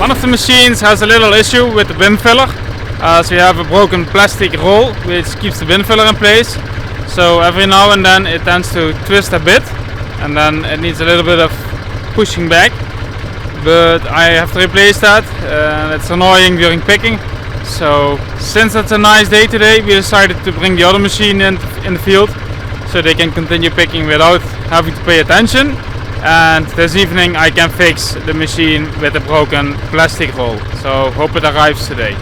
One of the machines has a little issue with the bin filler, as we have a broken plastic roll which keeps the bin filler in place. So every now and then it tends to twist a bit, and then it needs a little bit of pushing back. But I have to replace that, and it's annoying during picking. So since it's a nice day today, we decided to bring the other machine in the field, so they can continue picking without having to pay attention. And this evening I can fix the machine with a broken plastic roll. So hope it arrives today.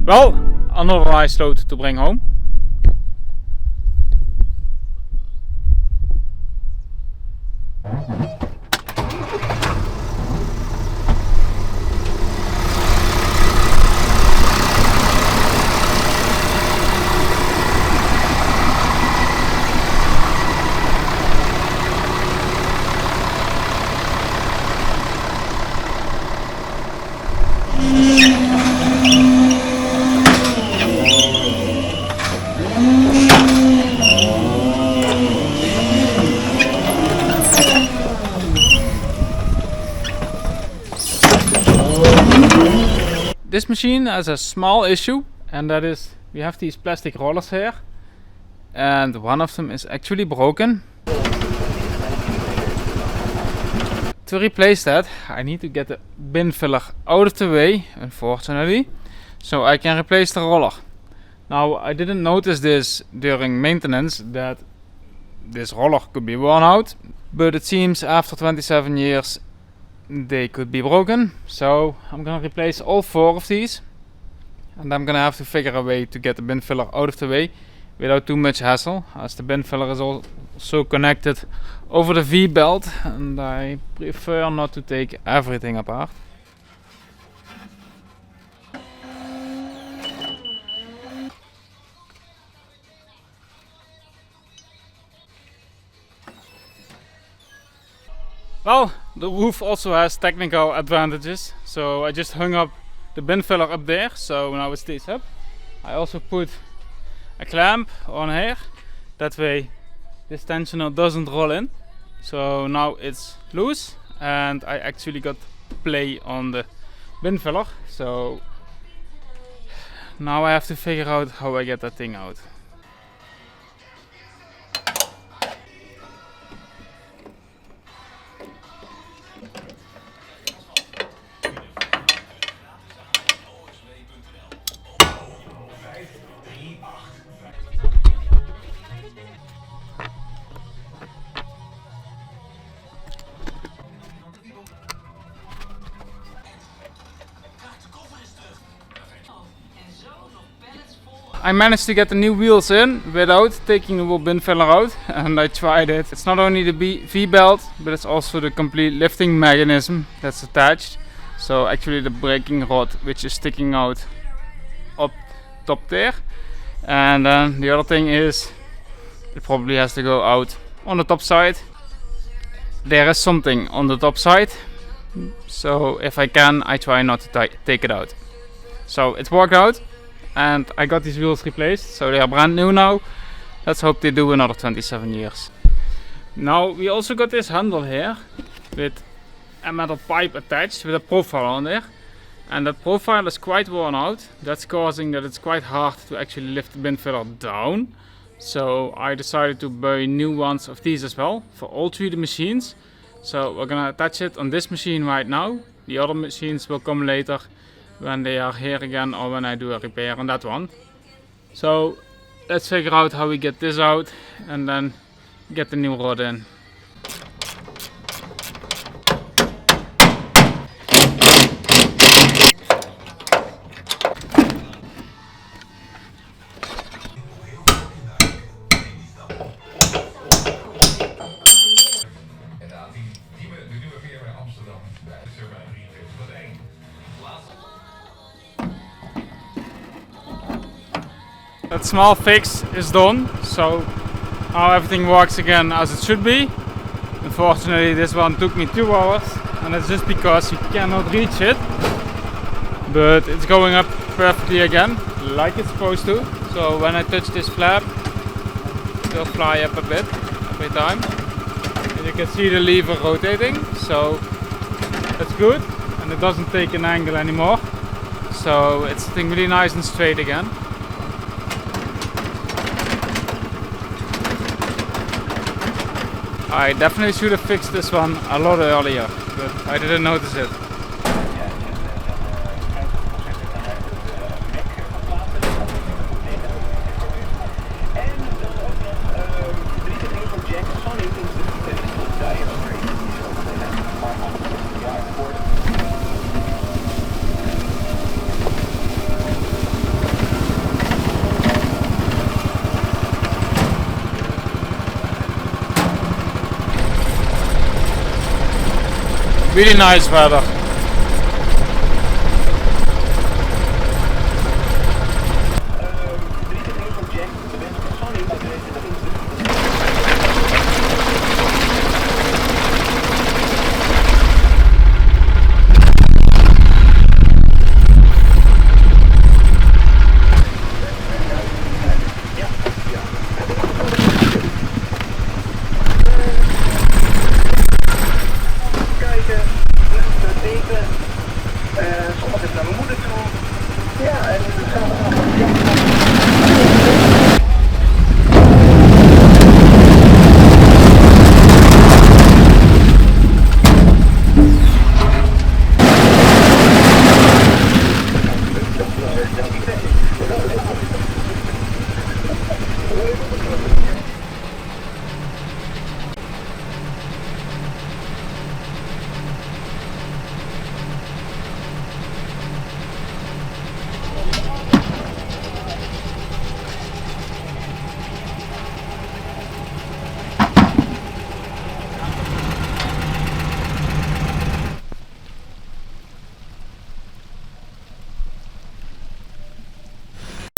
Well, another nice load to bring home. This machine has a small issue, and that is we have these plastic rollers here, and one of them is actually broken. To replace that, I need to get the bin filler out of the way, unfortunately, so I can replace the roller. Now, I didn't notice this during maintenance, that this roller could be worn out, but it seems after 27 years they could be broken. So I'm gonna replace all 4 of these, and I'm gonna have to figure a way to get the bin filler out of the way without too much hassle, as the bin filler is also connected over the V-belt, and I prefer not to take everything apart. Well, the roof also has technical advantages. So I just hung up the bin filler up there, so now it stays up. I also put a clamp on here, that way this tensioner doesn't roll in. So now it's loose and I actually got play on the bin filler. So now I have to figure out how I get that thing out. I managed to get the new wheels in without taking the whole bin filler out, and I tried it. It's not only the V-belt, but it's also the complete lifting mechanism that's attached. So actually the braking rod, which is sticking out up top there. And then the other thing is, it probably has to go out on the top side. There is something on the top side, so if I can, I try not to take it out. So it worked out. And I got these wheels replaced, so they are brand new now. Let's hope they do another 27 years. Now we also got this handle here with a metal pipe attached with a profile on there, and that profile is quite worn out. That's causing that it's quite hard to actually lift the bin filler down. So I decided to buy new ones of these as well for all three of the machines. So we're gonna attach it on this machine right now. The other machines will come later when they are here again, or when I do a repair on that one. So let's figure out how we get this out and then get the new rod in. That small fix is done, so now everything works again as it should be. Unfortunately this one took me 2 hours, and it's just because you cannot reach it. But it's going up perfectly again, like it's supposed to. So when I touch this flap, it will fly up a bit every time. And you can see the lever rotating, so that's good. And it doesn't take an angle anymore. So it's sitting really nice and straight again. I definitely should have fixed this one a lot earlier, but I didn't notice it. Really nice weather.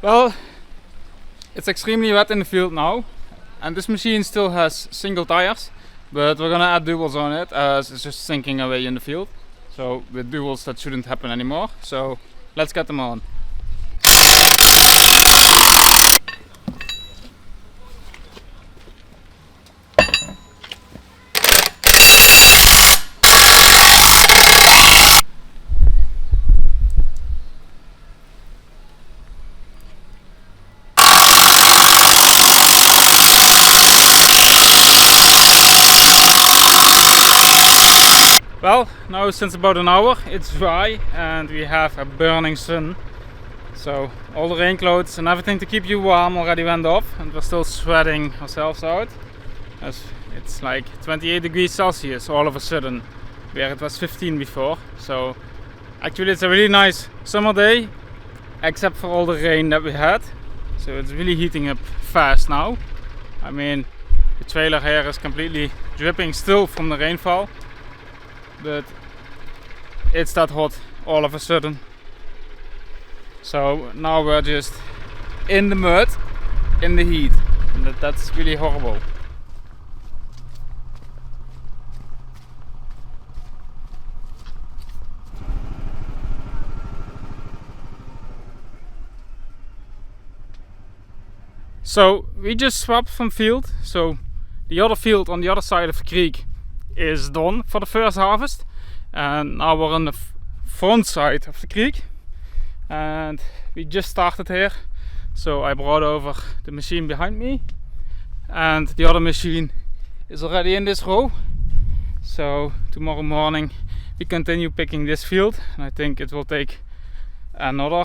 Well, it's extremely wet in the field now, and this machine still has single tires, But we're gonna add duals on it as it's just sinking away in the field. So with duals that shouldn't happen anymore. So let's get them on. Well, now since about an hour it's dry and we have a burning sun. So all the rain clothes and everything to keep you warm already went off, and we're still sweating ourselves out. As it's like 28 degrees Celsius all of a sudden, where it was 15 before. So actually it's a really nice summer day, except for all the rain that we had. So it's really heating up fast now. I mean, the trailer here is completely dripping still from the rainfall. But it's that hot all of a sudden. So now we're just in the mud, in the heat, and that's really horrible. So we just swapped from field. So the other field on the other side of the creek is done for the first harvest, and now we're on the front side of the creek, and we just started here. So I brought over the machine behind me, and the other machine is already in this row. So tomorrow morning we continue picking this field, and I think it will take another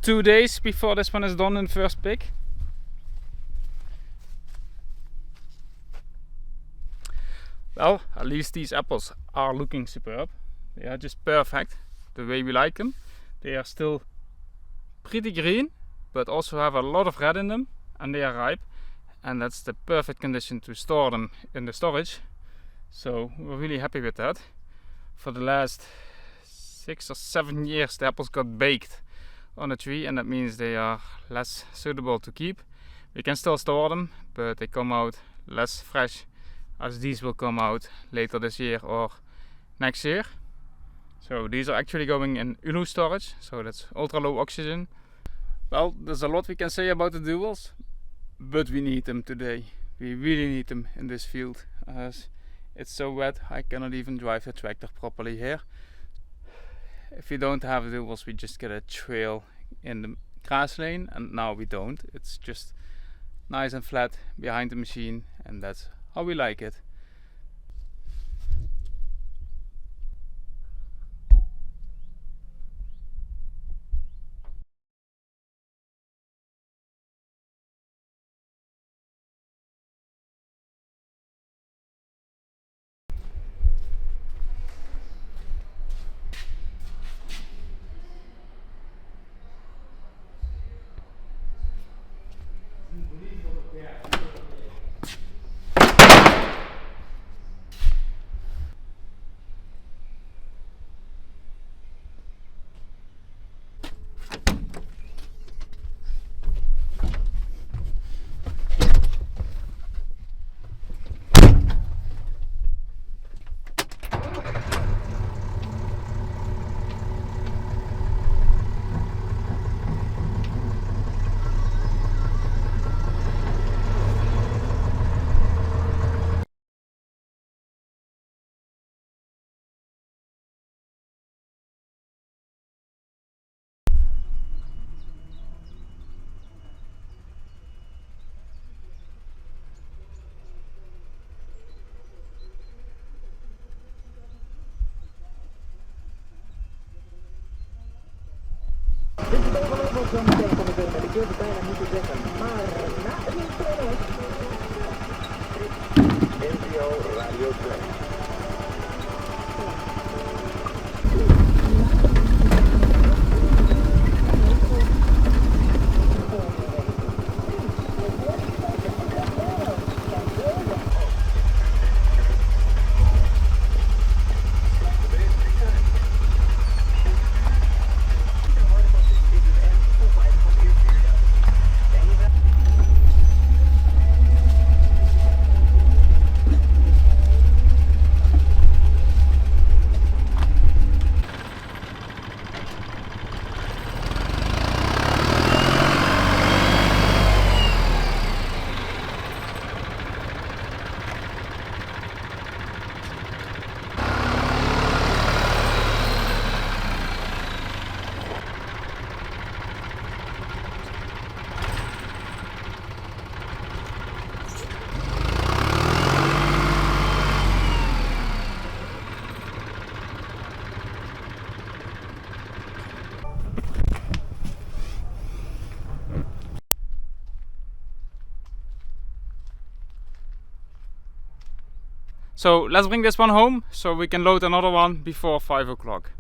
2 days before this one is done in the first pick. Well, at least these apples are looking superb. They are just perfect, the way we like them. They are still pretty green, but also have a lot of red in them, and they are ripe. And that's the perfect condition to store them in the storage. So we're really happy with that. For the last 6 or 7 years the apples got baked on the tree, and that means they are less suitable to keep. We can still store them, but they come out less fresh, as these will come out later this year or next year. So these are actually going in ULU storage, so that's ultra low oxygen. Well, there's a lot we can say about the duals, but we need them today. We really need them in this field, as it's so wet I cannot even drive the tractor properly here. If we don't have the duals, we just get a trail in the grass lane, and now we don't. It's just nice and flat behind the machine, and that's how we like it. So let's bring this one home so we can load another one before 5 o'clock.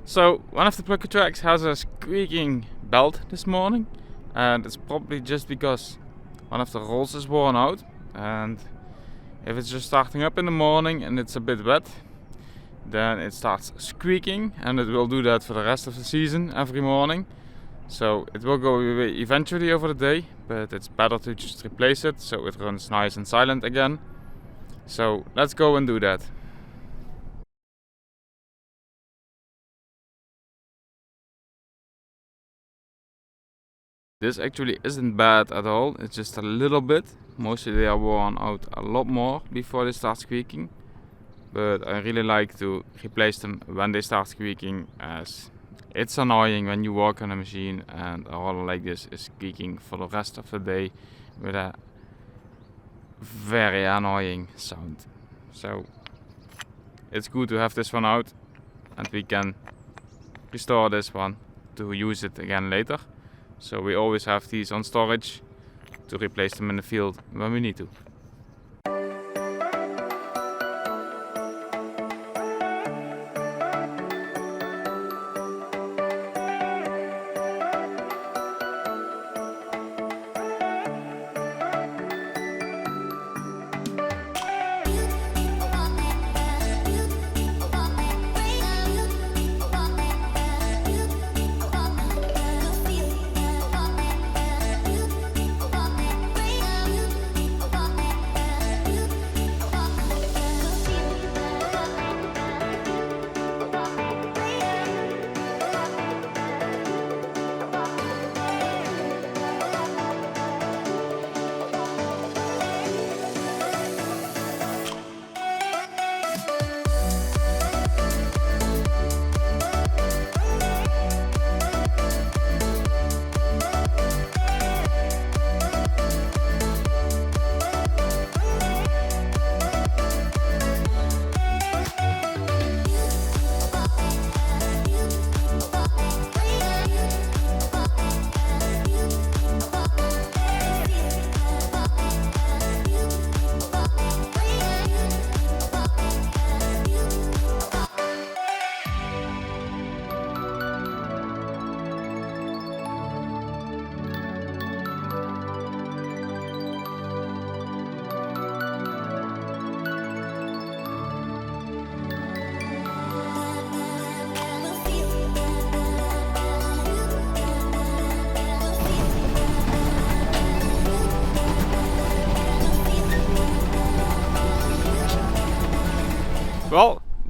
So one of the pluk-o-traks has a squeaking belt this morning, and it's probably just because one of the rolls is worn out, and if it's just starting up in the morning and it's a bit wet, then it starts squeaking, and it will do that for the rest of the season every morning. So it will go away eventually over the day, but it's better to just replace it so it runs nice and silent again. So let's go and do that. This actually isn't bad at all, it's just a little bit. Mostly they are worn out a lot more before they start squeaking. But I really like to replace them when they start squeaking, as it's annoying when you work on a machine and a roller like this is squeaking for the rest of the day with a very annoying sound. So it's good to have this one out, and we can restore this one to use it again later. So we always have these on storage to replace them in the field when we need to.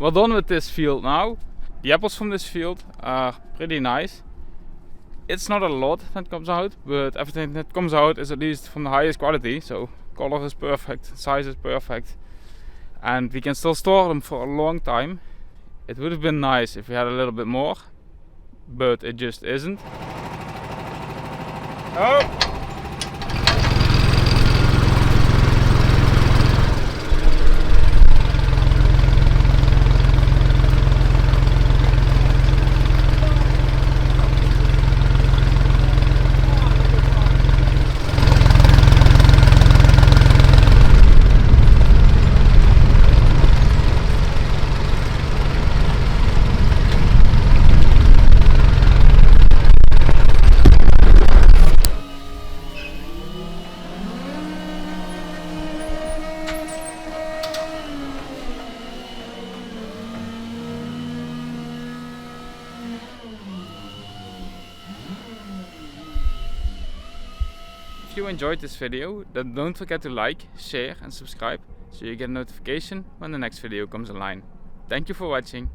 we're done with this field now. The apples from this field are pretty nice. It's not a lot that comes out, but everything that comes out is at least from the highest quality. So color is perfect, size is perfect, and we can still store them for a long time. It would have been nice if we had a little bit more, but it just isn't. Oh! If you enjoyed this video, then don't forget to like, share and subscribe so you get a notification when the next video comes online. Thank you for watching.